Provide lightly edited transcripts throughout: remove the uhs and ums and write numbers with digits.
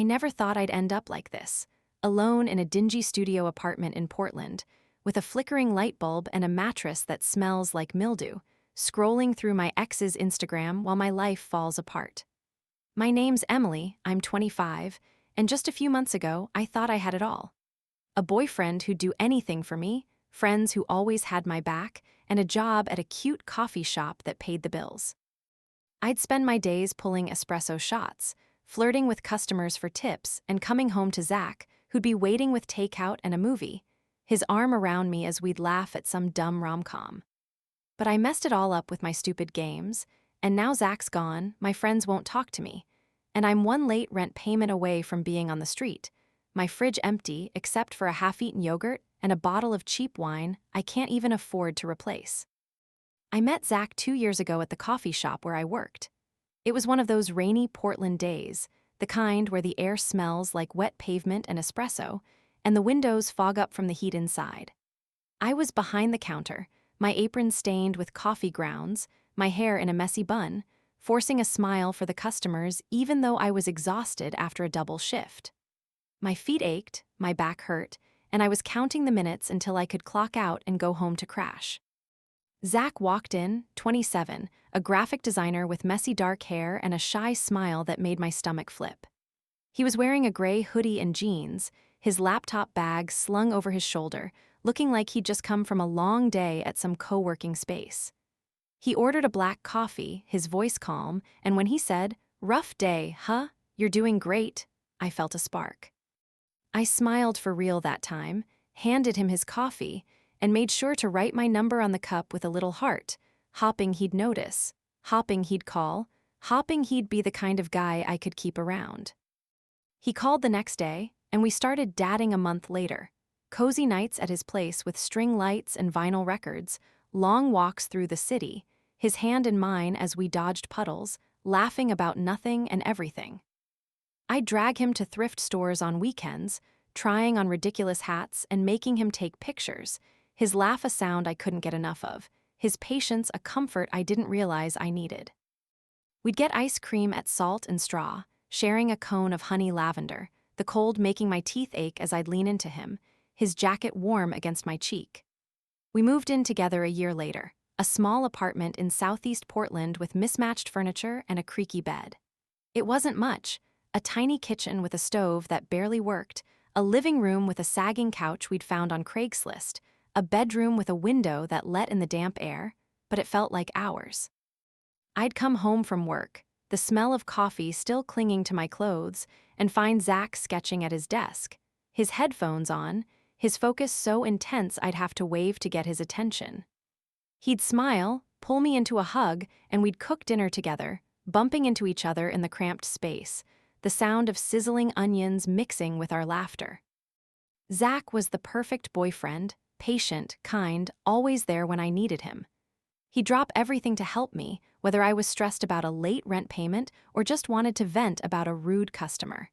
I never thought I'd end up like this, alone in a dingy studio apartment in Portland, with a flickering light bulb and a mattress that smells like mildew, scrolling through my ex's Instagram while my life falls apart. My name's Emily, I'm 25, and just a few months ago, I thought I had it all. A boyfriend who'd do anything for me, friends who always had my back, and a job at a cute coffee shop that paid the bills. I'd spend my days pulling espresso shots, flirting with customers for tips, and coming home to Zach, who'd be waiting with takeout and a movie, his arm around me as we'd laugh at some dumb rom-com. But I messed it all up with my stupid games, and now Zach's gone, my friends won't talk to me, and I'm one late rent payment away from being on the street, my fridge empty except for a half-eaten yogurt and a bottle of cheap wine I can't even afford to replace. I met Zach 2 years ago at the coffee shop where I worked. It was one of those rainy Portland days, the kind where the air smells like wet pavement and espresso, and the windows fog up from the heat inside. I was behind the counter, my apron stained with coffee grounds, my hair in a messy bun, forcing a smile for the customers even though I was exhausted after a double shift. My feet ached, my back hurt, and I was counting the minutes until I could clock out and go home to crash. Zach walked in, 27, a graphic designer with messy dark hair and a shy smile that made my stomach flip. He was wearing a gray hoodie and jeans, his laptop bag slung over his shoulder, looking like he'd just come from a long day at some co-working space. He ordered a black coffee, his voice calm, and when he said, "Rough day, huh? You're doing great," I felt a spark. I smiled for real that time, handed him his coffee, and made sure to write my number on the cup with a little heart, hoping he'd notice, hoping he'd call, hoping he'd be the kind of guy I could keep around. He called the next day, and we started dating a month later. Cozy nights at his place with string lights and vinyl records, long walks through the city, his hand in mine as we dodged puddles, laughing about nothing and everything. I'd drag him to thrift stores on weekends, trying on ridiculous hats and making him take pictures, his laugh a sound I couldn't get enough of, his patience a comfort I didn't realize I needed. We'd get ice cream at Salt and Straw, sharing a cone of honey lavender, the cold making my teeth ache as I'd lean into him, his jacket warm against my cheek. We moved in together a year later, a small apartment in southeast Portland with mismatched furniture and a creaky bed. It wasn't much, a tiny kitchen with a stove that barely worked, a living room with a sagging couch we'd found on Craigslist, a bedroom with a window that let in the damp air, but it felt like hours. I'd come home from work, the smell of coffee still clinging to my clothes, and find Zach sketching at his desk, his headphones on, his focus so intense I'd have to wave to get his attention. He'd smile, pull me into a hug, and we'd cook dinner together, bumping into each other in the cramped space, the sound of sizzling onions mixing with our laughter. Zach was the perfect boyfriend, patient, kind, always there when I needed him. He'd drop everything to help me, whether I was stressed about a late rent payment or just wanted to vent about a rude customer.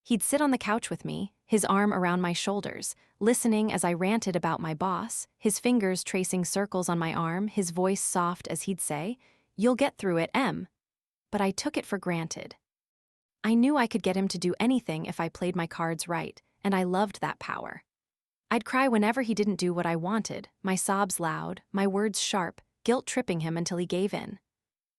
He'd sit on the couch with me, his arm around my shoulders, listening as I ranted about my boss, his fingers tracing circles on my arm, his voice soft as he'd say, "You'll get through it, Em." But I took it for granted. I knew I could get him to do anything if I played my cards right, and I loved that power. I'd cry whenever he didn't do what I wanted, my sobs loud, my words sharp, guilt-tripping him until he gave in.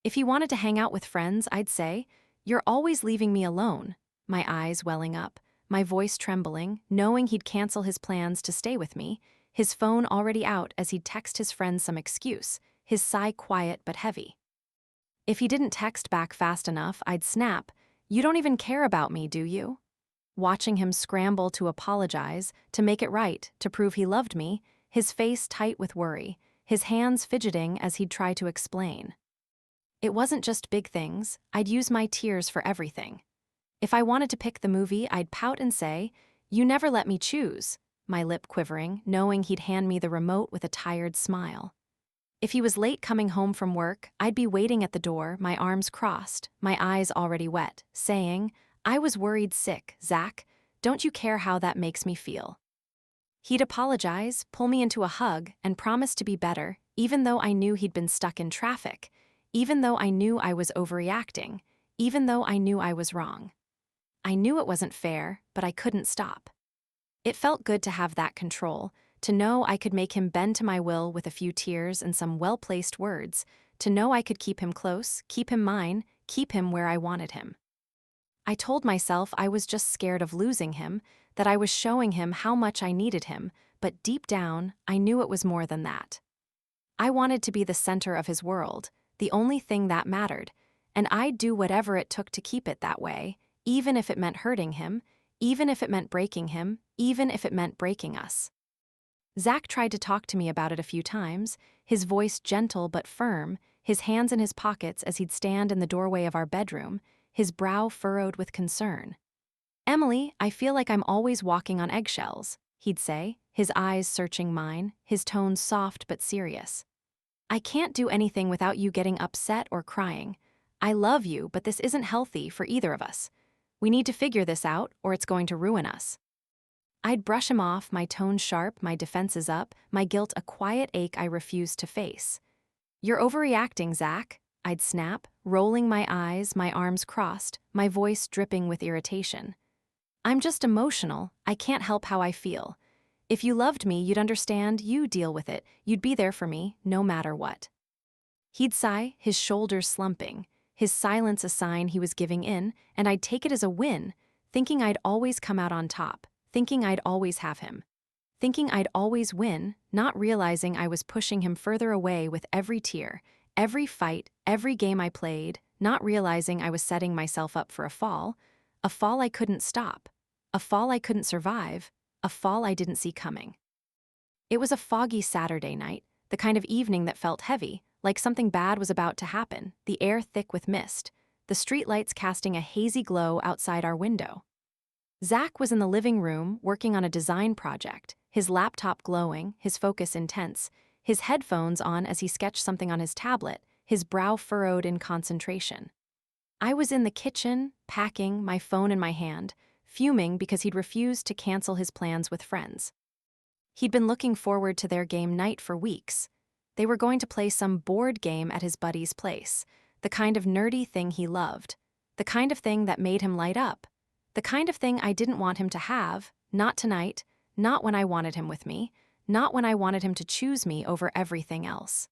If he wanted to hang out with friends, I'd say, "You're always leaving me alone," my eyes welling up, my voice trembling, knowing he'd cancel his plans to stay with me, his phone already out as he'd text his friends some excuse, his sigh quiet but heavy. If he didn't text back fast enough, I'd snap, "You don't even care about me, do you?" Watching him scramble to apologize, to make it right, to prove he loved me, his face tight with worry, his hands fidgeting as he'd try to explain. It wasn't just big things, I'd use my tears for everything. If I wanted to pick the movie, I'd pout and say, "You never let me choose," my lip quivering, knowing he'd hand me the remote with a tired smile. If he was late coming home from work, I'd be waiting at the door, my arms crossed, my eyes already wet, saying, "I was worried sick, Zach. Don't you care how that makes me feel?" He'd apologize, pull me into a hug, and promise to be better, even though I knew he'd been stuck in traffic, even though I knew I was overreacting, even though I knew I was wrong. I knew it wasn't fair, but I couldn't stop. It felt good to have that control, to know I could make him bend to my will with a few tears and some well-placed words, to know I could keep him close, keep him mine, keep him where I wanted him. I told myself I was just scared of losing him, that I was showing him how much I needed him, but deep down, I knew it was more than that. I wanted to be the center of his world, the only thing that mattered, and I'd do whatever it took to keep it that way, even if it meant hurting him, even if it meant breaking him, even if it meant breaking us. Zach tried to talk to me about it a few times, his voice gentle but firm, his hands in his pockets as he'd stand in the doorway of our bedroom, his brow furrowed with concern. "Emily, I feel like I'm always walking on eggshells," he'd say, his eyes searching mine, his tone soft but serious. "I can't do anything without you getting upset or crying. I love you, but this isn't healthy for either of us. We need to figure this out, or it's going to ruin us." I'd brush him off, my tone sharp, my defenses up, my guilt a quiet ache I refused to face. "You're overreacting, Zach," I'd snap, rolling my eyes, my arms crossed, my voice dripping with irritation. "I'm just emotional, I can't help how I feel. If you loved me, you'd understand, you deal with it, you'd be there for me, no matter what." He'd sigh, his shoulders slumping, his silence a sign he was giving in, and I'd take it as a win, thinking I'd always come out on top, thinking I'd always have him, thinking I'd always win, not realizing I was pushing him further away with every tear, every fight, every game I played, not realizing I was setting myself up for a fall I couldn't stop, a fall I couldn't survive, a fall I didn't see coming. It was a foggy Saturday night, the kind of evening that felt heavy, like something bad was about to happen, the air thick with mist, the streetlights casting a hazy glow outside our window. Zach was in the living room working on a design project, his laptop glowing, his focus intense, his headphones on as he sketched something on his tablet, his brow furrowed in concentration. I was in the kitchen, packing, my phone in my hand, fuming because he'd refused to cancel his plans with friends. He'd been looking forward to their game night for weeks. They were going to play some board game at his buddy's place, the kind of nerdy thing he loved, the kind of thing that made him light up, the kind of thing I didn't want him to have, not tonight, not when I wanted him with me, not when I wanted him to choose me over everything else.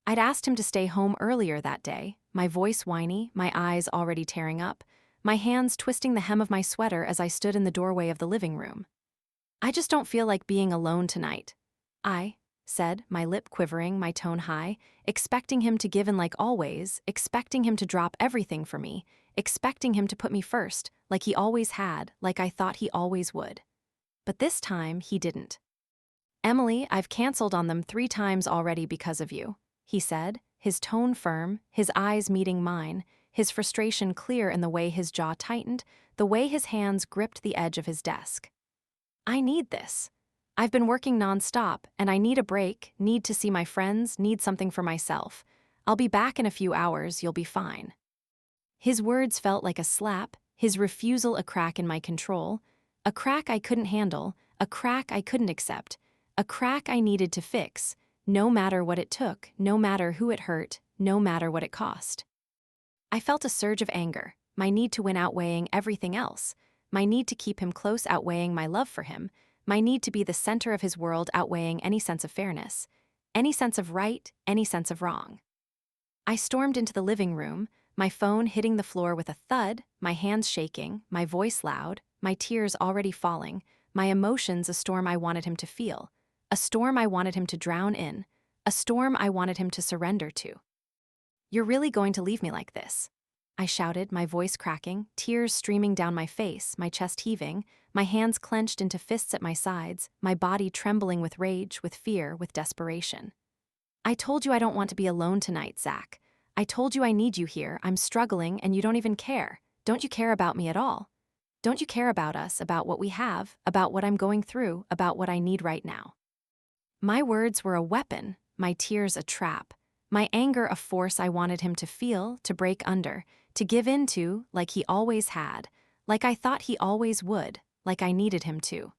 I'd asked him to stay home earlier that day, my voice whiny, my eyes already tearing up, my hands twisting the hem of my sweater as I stood in the doorway of the living room. "I just don't feel like being alone tonight," I said, my lip quivering, my tone high, expecting him to give in like always, expecting him to drop everything for me, expecting him to put me first, like he always had, like I thought he always would. But this time, he didn't. "Emily, I've canceled on them 3 times already because of you," he said, his tone firm, his eyes meeting mine, his frustration clear in the way his jaw tightened, the way his hands gripped the edge of his desk. "I need this. I've been working nonstop, and I need a break, need to see my friends, need something for myself. I'll be back in a few hours, you'll be fine." His words felt like a slap, his refusal a crack in my control, a crack I couldn't handle, a crack I couldn't accept, a crack I needed to fix, no matter what it took, no matter who it hurt, no matter what it cost. I felt a surge of anger, my need to win outweighing everything else, my need to keep him close outweighing my love for him, my need to be the center of his world outweighing any sense of fairness, any sense of right, any sense of wrong. I stormed into the living room, my phone hitting the floor with a thud, my hands shaking, my voice loud, my tears already falling, my emotions a storm I wanted him to feel, a storm I wanted him to drown in, a storm I wanted him to surrender to. "You're really going to leave me like this?" I shouted, my voice cracking, tears streaming down my face, my chest heaving, my hands clenched into fists at my sides, my body trembling with rage, with fear, with desperation. "I told you I don't want to be alone tonight, Zach. I told you I need you here, I'm struggling, and you don't even care. Don't you care about me at all? Don't you care about us, about what we have, about what I'm going through, about what I need right now?" My words were a weapon, my tears a trap, my anger a force I wanted him to feel, to break under, to give in to, like he always had, like I thought he always would, like I needed him to.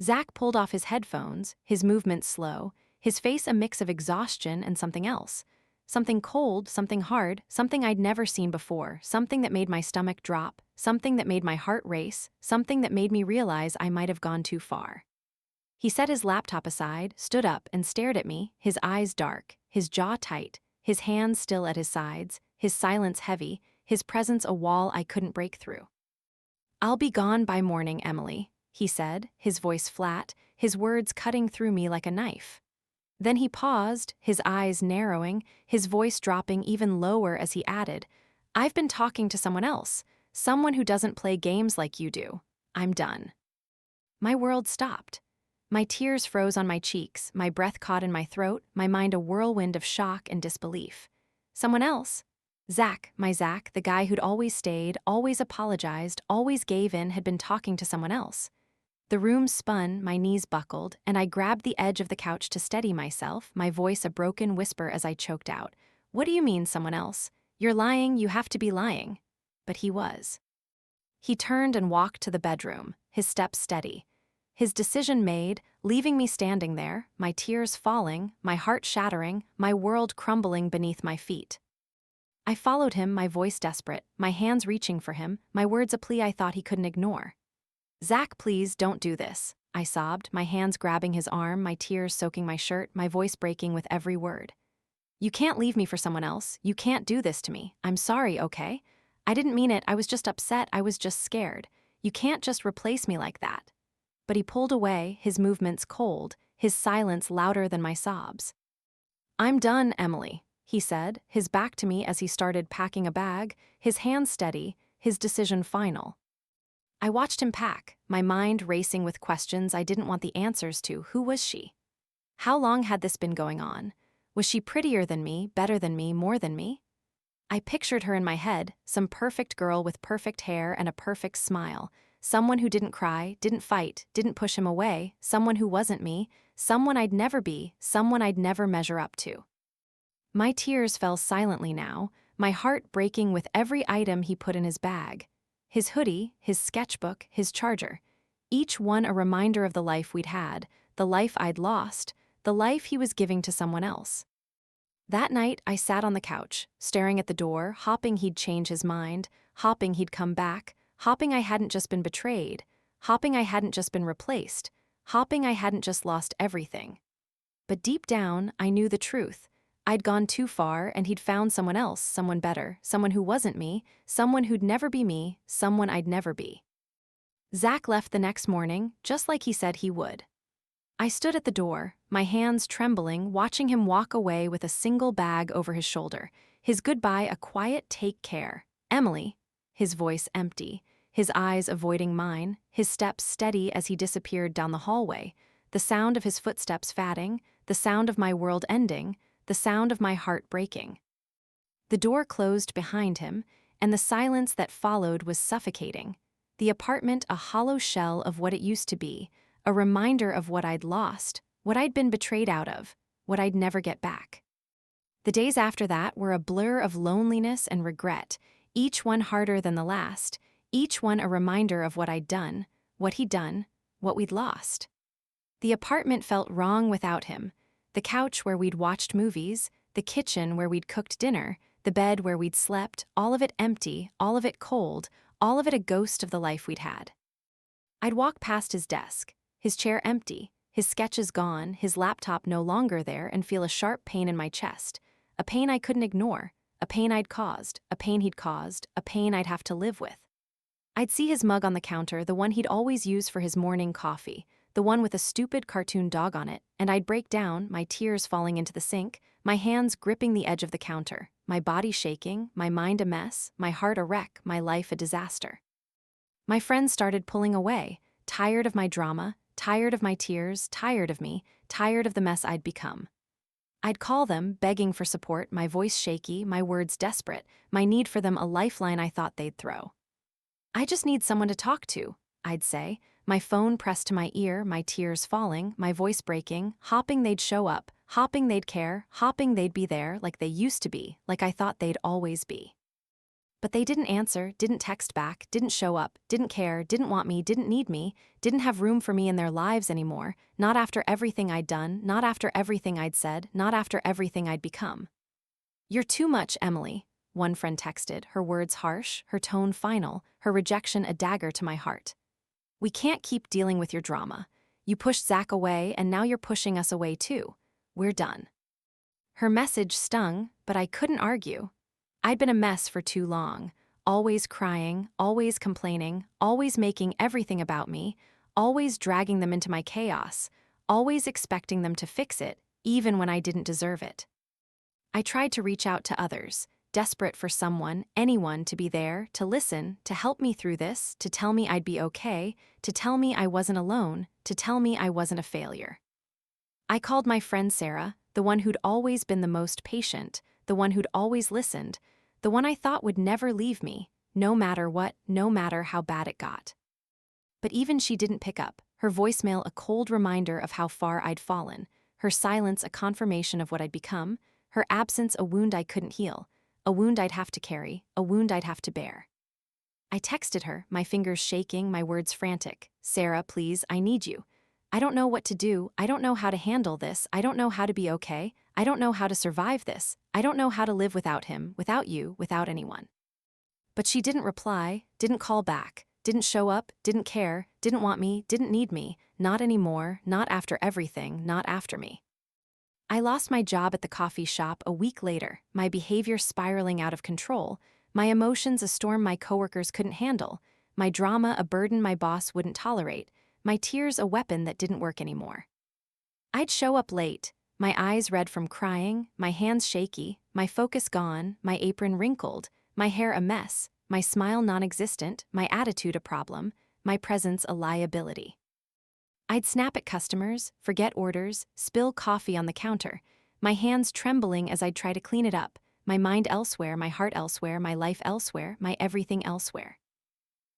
Zach pulled off his headphones, his movements slow, his face a mix of exhaustion and something else, Something cold, something hard, something I'd never seen before, something that made my stomach drop, something that made my heart race, something that made me realize I might have gone too far. He set his laptop aside, stood up, and stared at me, his eyes dark, his jaw tight, his hands still at his sides, his silence heavy, his presence a wall I couldn't break through. "I'll be gone by morning, Emily," he said, his voice flat, his words cutting through me like a knife. Then he paused, his eyes narrowing, his voice dropping even lower as he added, "I've been talking to someone else, someone who doesn't play games like you do. I'm done." My world stopped. My tears froze on my cheeks, my breath caught in my throat, my mind a whirlwind of shock and disbelief. Someone else? Zach, my Zach, the guy who'd always stayed, always apologized, always gave in, had been talking to someone else. The room spun, my knees buckled, and I grabbed the edge of the couch to steady myself, my voice a broken whisper as I choked out, "What do you mean, someone else? You're lying, you have to be lying." But he was. He turned and walked to the bedroom, his steps steady. His decision made, leaving me standing there, my tears falling, my heart shattering, my world crumbling beneath my feet. I followed him, my voice desperate, my hands reaching for him, my words a plea I thought he couldn't ignore. "Zach, please don't do this," I sobbed, my hands grabbing his arm, my tears soaking my shirt, my voice breaking with every word. "You can't leave me for someone else. You can't do this to me. I'm sorry, okay? I didn't mean it. I was just upset. I was just scared. You can't just replace me like that." But he pulled away, his movements cold, his silence louder than my sobs. "I'm done, Emily," he said, his back to me as he started packing a bag, his hands steady, his decision final. I watched him pack, my mind racing with questions I didn't want the answers to. Who was she? How long had this been going on? Was she prettier than me, better than me, more than me? I pictured her in my head, some perfect girl with perfect hair and a perfect smile, someone who didn't cry, didn't fight, didn't push him away, someone who wasn't me, someone I'd never be, someone I'd never measure up to. My tears fell silently now, my heart breaking with every item he put in his bag. His hoodie, his sketchbook, his charger. Each one a reminder of the life we'd had, the life I'd lost, the life he was giving to someone else. That night, I sat on the couch, staring at the door, hoping he'd change his mind, hoping he'd come back, hoping I hadn't just been betrayed, hoping I hadn't just been replaced, hoping I hadn't just lost everything. But deep down, I knew the truth. I'd gone too far, and he'd found someone else, someone better, someone who wasn't me, someone who'd never be me, someone I'd never be. Zach left the next morning, just like he said he would. I stood at the door, my hands trembling, watching him walk away with a single bag over his shoulder, his goodbye a quiet "take care, Emily," his voice empty, his eyes avoiding mine, his steps steady as he disappeared down the hallway, the sound of his footsteps fading, the sound of my world ending, the sound of my heart breaking. The door closed behind him, and the silence that followed was suffocating. The apartment a hollow shell of what it used to be, a reminder of what I'd lost, what I'd been betrayed out of, what I'd never get back. The days after that were a blur of loneliness and regret, each one harder than the last, each one a reminder of what I'd done, what he'd done, what we'd lost. The apartment felt wrong without him. The couch where we'd watched movies, the kitchen where we'd cooked dinner, the bed where we'd slept, all of it empty, all of it cold, all of it a ghost of the life we'd had. I'd walk past his desk, his chair empty, his sketches gone, his laptop no longer there, and feel a sharp pain in my chest, a pain I couldn't ignore, a pain I'd caused, a pain he'd caused, a pain I'd have to live with. I'd see his mug on the counter, the one he'd always use for his morning coffee, the one with a stupid cartoon dog on it, and I'd break down, my tears falling into the sink, my hands gripping the edge of the counter, my body shaking, my mind a mess, my heart a wreck, my life a disaster. My friends started pulling away, tired of my drama, tired of my tears, tired of me, tired of the mess I'd become. I'd call them, begging for support, my voice shaky, my words desperate, my need for them a lifeline I thought they'd throw. "I just need someone to talk to," I'd say, my phone pressed to my ear, my tears falling, my voice breaking, hoping they'd show up, hoping they'd care, hoping they'd be there like they used to be, like I thought they'd always be. But they didn't answer, didn't text back, didn't show up, didn't care, didn't want me, didn't have room for me in their lives anymore, not after everything I'd done, not after everything I'd said, not after everything I'd become. "You're too much, Emily," one friend texted, her words harsh, her tone final, her rejection a dagger to my heart. "We can't keep dealing with your drama. You pushed Zach away, and now you're pushing us away too. We're done." Her message stung, but I couldn't argue. I'd been a mess for too long, always crying, always complaining, always making everything about me, always dragging them into my chaos, always expecting them to fix it, even when I didn't deserve it. I tried to reach out to others, desperate for someone, anyone to be there, to listen, to help me through this, to tell me I'd be okay, to tell me I wasn't alone, to tell me I wasn't a failure. I called my friend Sarah, the one who'd always been the most patient, the one who'd always listened, the one I thought would never leave me, no matter what, no matter how bad it got. But even she didn't pick up, her voicemail a cold reminder of how far I'd fallen, her silence a confirmation of what I'd become, her absence a wound I couldn't heal, a wound I'd have to carry, a wound I'd have to bear. I texted her, my fingers shaking, my words frantic. "Sarah, please, I need you. I don't know what to do, I don't know how to handle this, I don't know how to be okay, I don't know how to survive this, I don't know how to live without him, without you, without anyone." But she didn't reply, didn't call back, didn't show up, didn't care, didn't want me, didn't need me, not anymore, not after everything, not after me. I lost my job at the coffee shop a week later, my behavior spiraling out of control, my emotions a storm my coworkers couldn't handle, my drama a burden my boss wouldn't tolerate, my tears a weapon that didn't work anymore. I'd show up late, my eyes red from crying, my hands shaky, my focus gone, my apron wrinkled, my hair a mess, my smile non-existent, my attitude a problem, my presence a liability. I'd snap at customers, forget orders, spill coffee on the counter, my hands trembling as I'd try to clean it up, my mind elsewhere, my heart elsewhere, my life elsewhere, my everything elsewhere.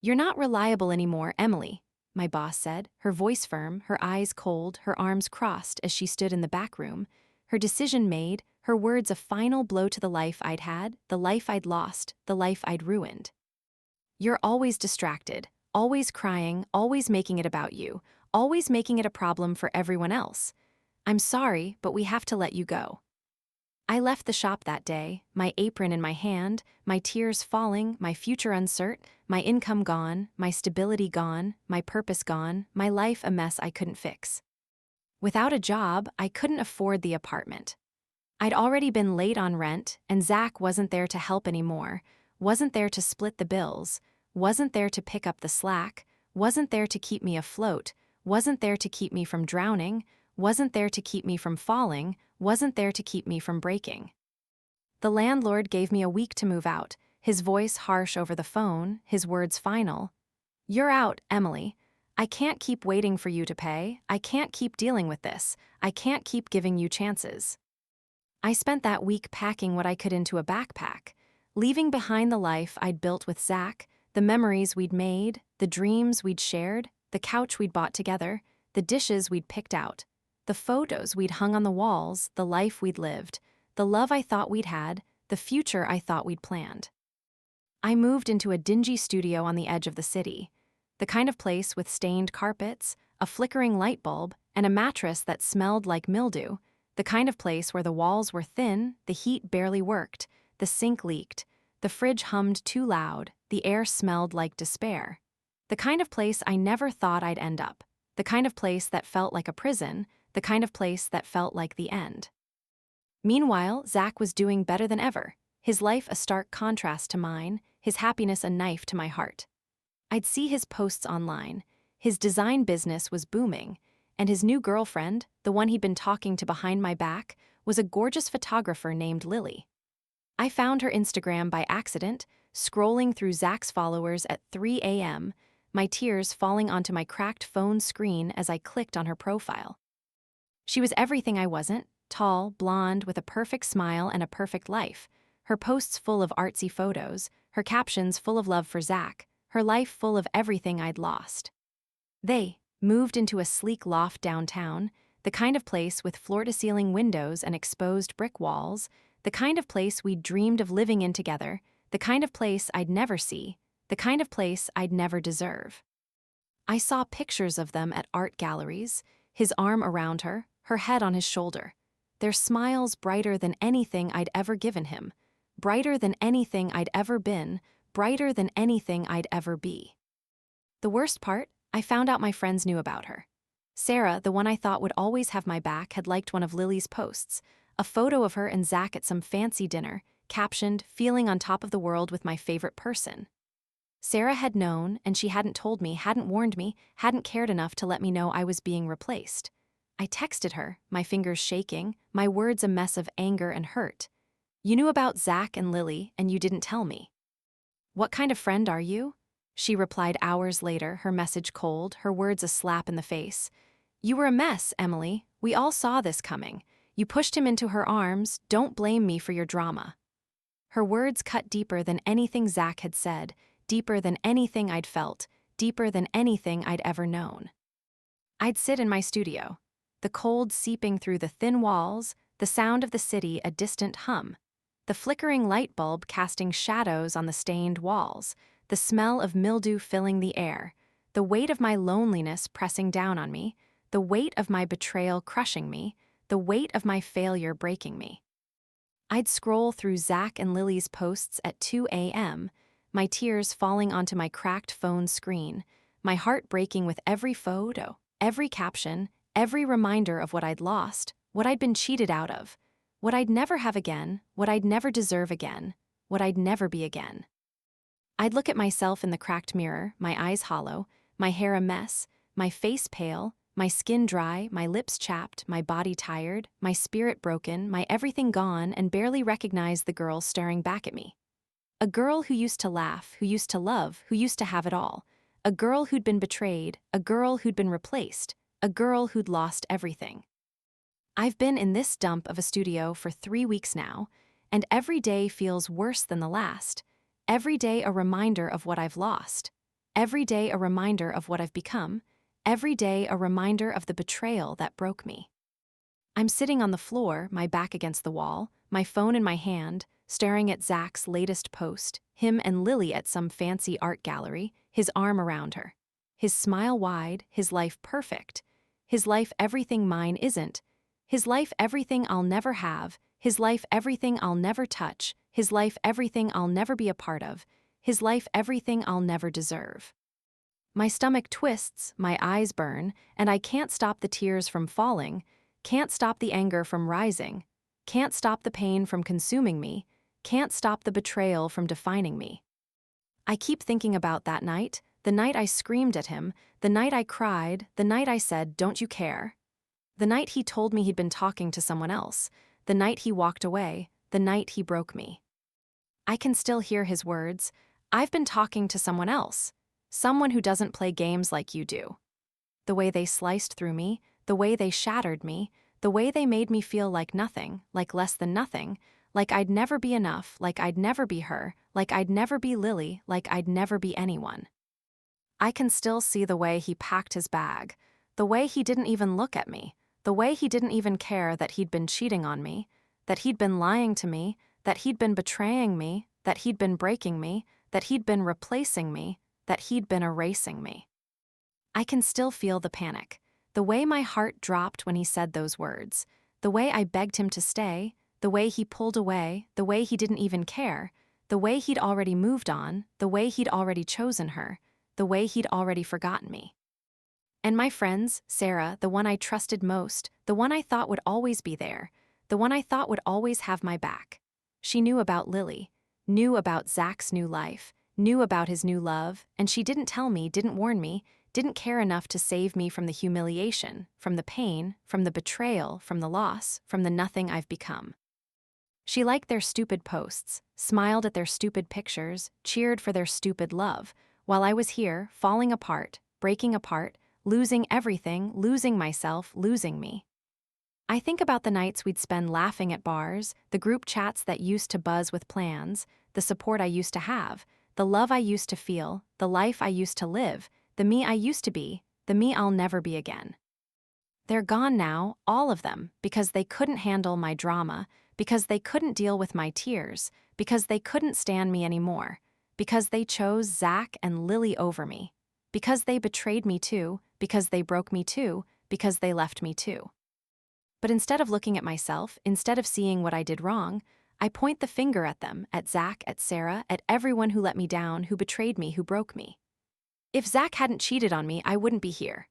"You're not reliable anymore, Emily," my boss said, her voice firm, her eyes cold, her arms crossed as she stood in the back room, her decision made, her words a final blow to the life I'd had, the life I'd lost, the life I'd ruined. "You're always distracted, always crying, always making it about you, always making it a problem for everyone else. I'm sorry, but we have to let you go." I left the shop that day, my apron in my hand, my tears falling, my future uncertain, my income gone, my stability gone, my purpose gone, my life a mess I couldn't fix. Without a job, I couldn't afford the apartment. I'd already been late on rent, and Zach wasn't there to help anymore, wasn't there to split the bills, wasn't there to pick up the slack, wasn't there to keep me afloat, wasn't there to keep me from drowning, wasn't there to keep me from falling, wasn't there to keep me from breaking. The landlord gave me a week to move out, his voice harsh over the phone, his words final. "You're out, Emily. I can't keep waiting for you to pay, I can't keep dealing with this, I can't keep giving you chances." I spent that week packing what I could into a backpack, leaving behind the life I'd built with Zach, the memories we'd made, the dreams we'd shared, the couch we'd bought together, the dishes we'd picked out, the photos we'd hung on the walls, the life we'd lived, the love I thought we'd had, the future I thought we'd planned. I moved into a dingy studio on the edge of the city, the kind of place with stained carpets, a flickering light bulb, and a mattress that smelled like mildew, the kind of place where the walls were thin, the heat barely worked, the sink leaked, the fridge hummed too loud, the air smelled like despair. The kind of place I never thought I'd end up, the kind of place that felt like a prison, the kind of place that felt like the end. Meanwhile, Zach was doing better than ever, his life a stark contrast to mine, his happiness a knife to my heart. I'd see his posts online, his design business was booming, and his new girlfriend, the one he'd been talking to behind my back, was a gorgeous photographer named Lily. I found her Instagram by accident, scrolling through Zach's followers at 3 a.m., my tears falling onto my cracked phone screen as I clicked on her profile. She was everything I wasn't, tall, blonde, with a perfect smile and a perfect life, her posts full of artsy photos, her captions full of love for Zach, her life full of everything I'd lost. They moved into a sleek loft downtown, the kind of place with floor-to-ceiling windows and exposed brick walls, the kind of place we'd dreamed of living in together, the kind of place I'd never see, the kind of place I'd never deserve. I saw pictures of them at art galleries, his arm around her, her head on his shoulder. their smiles brighter than anything I'd ever given him, brighter than anything I'd ever been, brighter than anything I'd ever be. The worst part, I found out my friends knew about her. Sarah, the one I thought would always have my back, had liked one of Lily's posts, a photo of her and Zach at some fancy dinner, captioned, "Feeling on top of the world with my favorite person." Sarah had known, and she hadn't told me, hadn't warned me, hadn't cared enough to let me know I was being replaced. I texted her, my fingers shaking, my words a mess of anger and hurt. "You knew about Zach and Lily, and you didn't tell me. What kind of friend are you?" She replied hours later, her message cold, her words a slap in the face. "You were a mess, Emily. We all saw this coming. You pushed him into her arms. Don't blame me for your drama." Her words cut deeper than anything Zach had said, deeper than anything I'd felt, deeper than anything I'd ever known. I'd sit in my studio, the cold seeping through the thin walls, the sound of the city a distant hum, the flickering light bulb casting shadows on the stained walls, the smell of mildew filling the air, the weight of my loneliness pressing down on me, the weight of my betrayal crushing me, the weight of my failure breaking me. I'd scroll through Zach and Lily's posts at 2 a.m., my tears falling onto my cracked phone screen, my heart breaking with every photo, every caption, every reminder of what I'd lost, what I'd been cheated out of, what I'd never have again, what I'd never deserve again, what I'd never be again. I'd look at myself in the cracked mirror, my eyes hollow, my hair a mess, my face pale, my skin dry, my lips chapped, my body tired, my spirit broken, my everything gone, and barely recognize the girl staring back at me. A girl who used to laugh, who used to love, who used to have it all. A girl who'd been betrayed, a girl who'd been replaced, a girl who'd lost everything. I've been in this dump of a studio for 3 weeks now, and every day feels worse than the last. Every day a reminder of what I've lost. Every day a reminder of what I've become. Every day a reminder of the betrayal that broke me. I'm sitting on the floor, my back against the wall, my phone in my hand, staring at Zach's latest post, him and Lily at some fancy art gallery, his arm around her. His smile wide, his life perfect. His life everything mine isn't. His life everything I'll never have. His life everything I'll never touch. His life everything I'll never be a part of. His life everything I'll never deserve. My stomach twists, my eyes burn, and I can't stop the tears from falling, can't stop the anger from rising, can't stop the pain from consuming me, can't stop the betrayal from defining me. I keep thinking about that night, the night I screamed at him, the night I cried, the night I said, "Don't you care?" The night he told me he'd been talking to someone else, the night he walked away, the night he broke me. I can still hear his words, "I've been talking to someone else, someone who doesn't play games like you do." The way they sliced through me, the way they shattered me, the way they made me feel like nothing, like less than nothing, like I'd never be enough, like I'd never be her, like I'd never be Lily, like I'd never be anyone. I can still see the way he packed his bag, the way he didn't even look at me, the way he didn't even care that he'd been cheating on me, that he'd been lying to me, that he'd been betraying me, that he'd been breaking me, that he'd been replacing me, that he'd been erasing me. I can still feel the panic, the way my heart dropped when he said those words, the way I begged him to stay, the way he pulled away, the way he didn't even care, the way he'd already moved on, the way he'd already chosen her, the way he'd already forgotten me. And my friends, Sarah, the one I trusted most, the one I thought would always be there, the one I thought would always have my back. She knew about Lily, knew about Zach's new life, knew about his new love, and she didn't tell me, didn't warn me, didn't care enough to save me from the humiliation, from the pain, from the betrayal, from the loss, from the nothing I've become. She liked their stupid posts, smiled at their stupid pictures, cheered for their stupid love, while I was here, falling apart, breaking apart, losing everything, losing myself, losing me. I think about the nights we'd spend laughing at bars, the group chats that used to buzz with plans, the support I used to have, the love I used to feel, the life I used to live, the me I used to be, the me I'll never be again. They're gone now, all of them, because they couldn't handle my drama, because they couldn't deal with my tears, because they couldn't stand me anymore, because they chose Zach and Lily over me, because they betrayed me too, because they broke me too, because they left me too. But instead of looking at myself, instead of seeing what I did wrong, I point the finger at them, at Zach, at Sarah, at everyone who let me down, who betrayed me, who broke me. If Zach hadn't cheated on me, I wouldn't be here.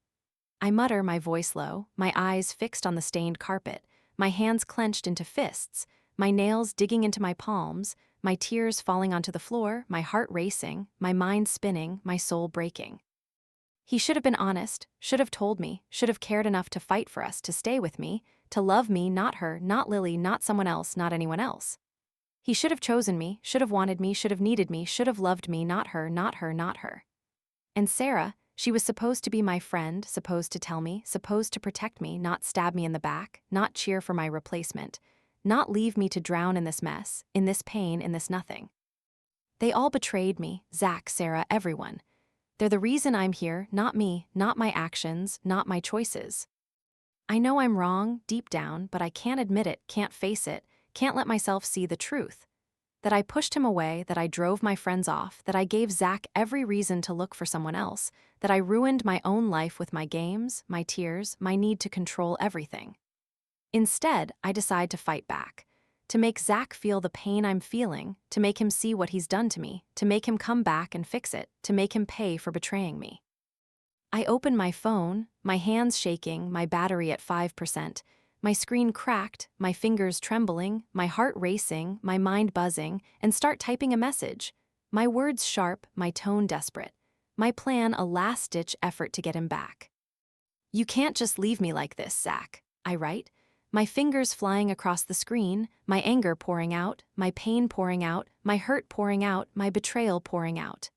I mutter, my voice low, my eyes fixed on the stained carpet, my hands clenched into fists, my nails digging into my palms, my tears falling onto the floor, my heart racing, my mind spinning, my soul breaking. He should have been honest, should have told me, should have cared enough to fight for us, to stay with me, to love me, not her, not Lily, not someone else, not anyone else. He should have chosen me, should have wanted me, should have needed me, should have loved me, not her, not her, not her. And Sarah, she was supposed to be my friend, supposed to tell me, supposed to protect me, not stab me in the back, not cheer for my replacement, not leave me to drown in this mess, in this pain, in this nothing. They all betrayed me, Zach, Sarah, everyone. They're the reason I'm here, not me, not my actions, not my choices. I know I'm wrong, deep down, but I can't admit it, can't face it, can't let myself see the truth. That I pushed him away, that I drove my friends off, that I gave Zach every reason to look for someone else, that I ruined my own life with my games, my tears, my need to control everything. Instead, I decide to fight back. To make Zach feel the pain I'm feeling, to make him see what he's done to me, to make him come back and fix it, to make him pay for betraying me. I open my phone, my hands shaking, my battery at 5%, my screen cracked, my fingers trembling, my heart racing, my mind buzzing, and start typing a message. My words sharp, my tone desperate. My plan a last-ditch effort to get him back. "You can't just leave me like this, Zach," I write. My fingers flying across the screen, my anger pouring out, my pain pouring out, my hurt pouring out, my betrayal pouring out.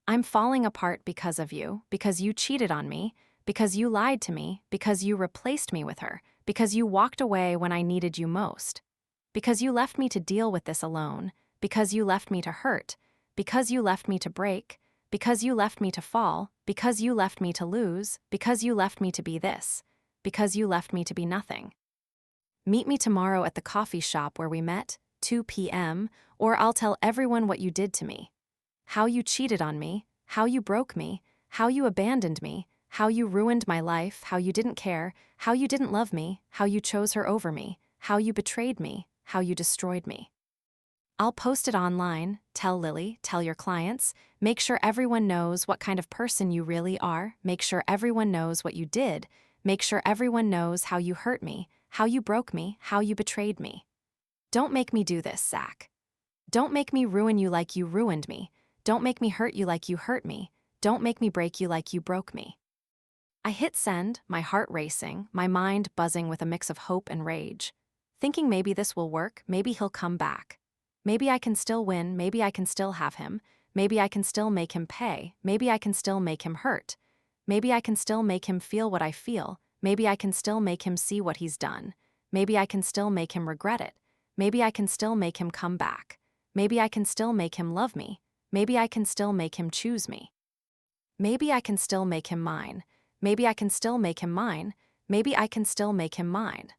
I'm falling apart because of you, because you cheated on me, because you lied to me, because you replaced me with her, because you walked away when I needed you most. Because you left me to deal with this alone, because you left me to hurt, because you left me to break, because you left me to fall, because you left me to lose, because you left me to be this, because you left me to be nothing. Meet me tomorrow at the coffee shop where we met, 2 p.m., or I'll tell everyone what you did to me. How you cheated on me, how you broke me, how you abandoned me, how you ruined my life, how you didn't care, how you didn't love me, how you chose her over me, how you betrayed me, how you destroyed me. I'll post it online, tell Lily, tell your clients, make sure everyone knows what kind of person you really are, make sure everyone knows what you did, make sure everyone knows how you hurt me, how you broke me, how you betrayed me. Don't make me do this, Zach. Don't make me ruin you like you ruined me. Don't make me hurt you like you hurt me. Don't make me break you like you broke me. I hit send, my heart racing, my mind buzzing with a mix of hope and rage. Thinking maybe this will work, maybe he'll come back. Maybe I can still win, maybe I can still have him. Maybe I can still make him pay, maybe I can still make him hurt. Maybe I can still make him feel what I feel. Maybe I can still make him see what he's done. Maybe I can still make him regret it. Maybe I can still make him come back. Maybe I can still make him love me. Maybe I can still make him choose me. Maybe I can still make him mine. Maybe I can still make him mine. Maybe I can still make him mine.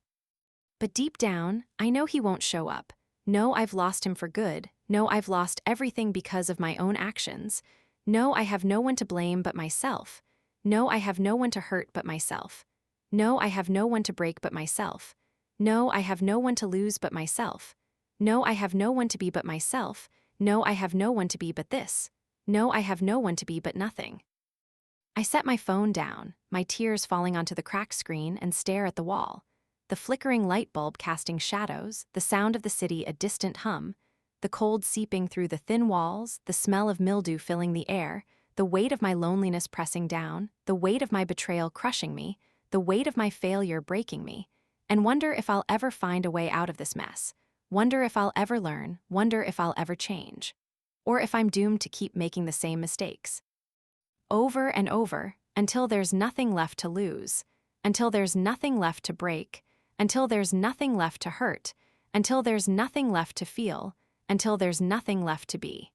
But deep down, I know he won't show up. No, I've lost him for good. No, I've lost everything because of my own actions. No, I have no one to blame but myself. No, I have no one to hurt but myself. No, I have no one to break but myself. No, I have no one to lose but myself. No, I have no one to be but myself. No, I have no one to be but this. No, I have no one to be but nothing. I set my phone down, my tears falling onto the cracked screen, and stare at the wall. The flickering light bulb casting shadows, the sound of the city a distant hum, the cold seeping through the thin walls, the smell of mildew filling the air, the weight of my loneliness pressing down, the weight of my betrayal crushing me, the weight of my failure breaking me, and wonder if I'll ever find a way out of this mess, wonder if I'll ever learn, wonder if I'll ever change, or if I'm doomed to keep making the same mistakes. Over and over, until there's nothing left to lose, until there's nothing left to break, until there's nothing left to hurt, until there's nothing left to feel, until there's nothing left to be.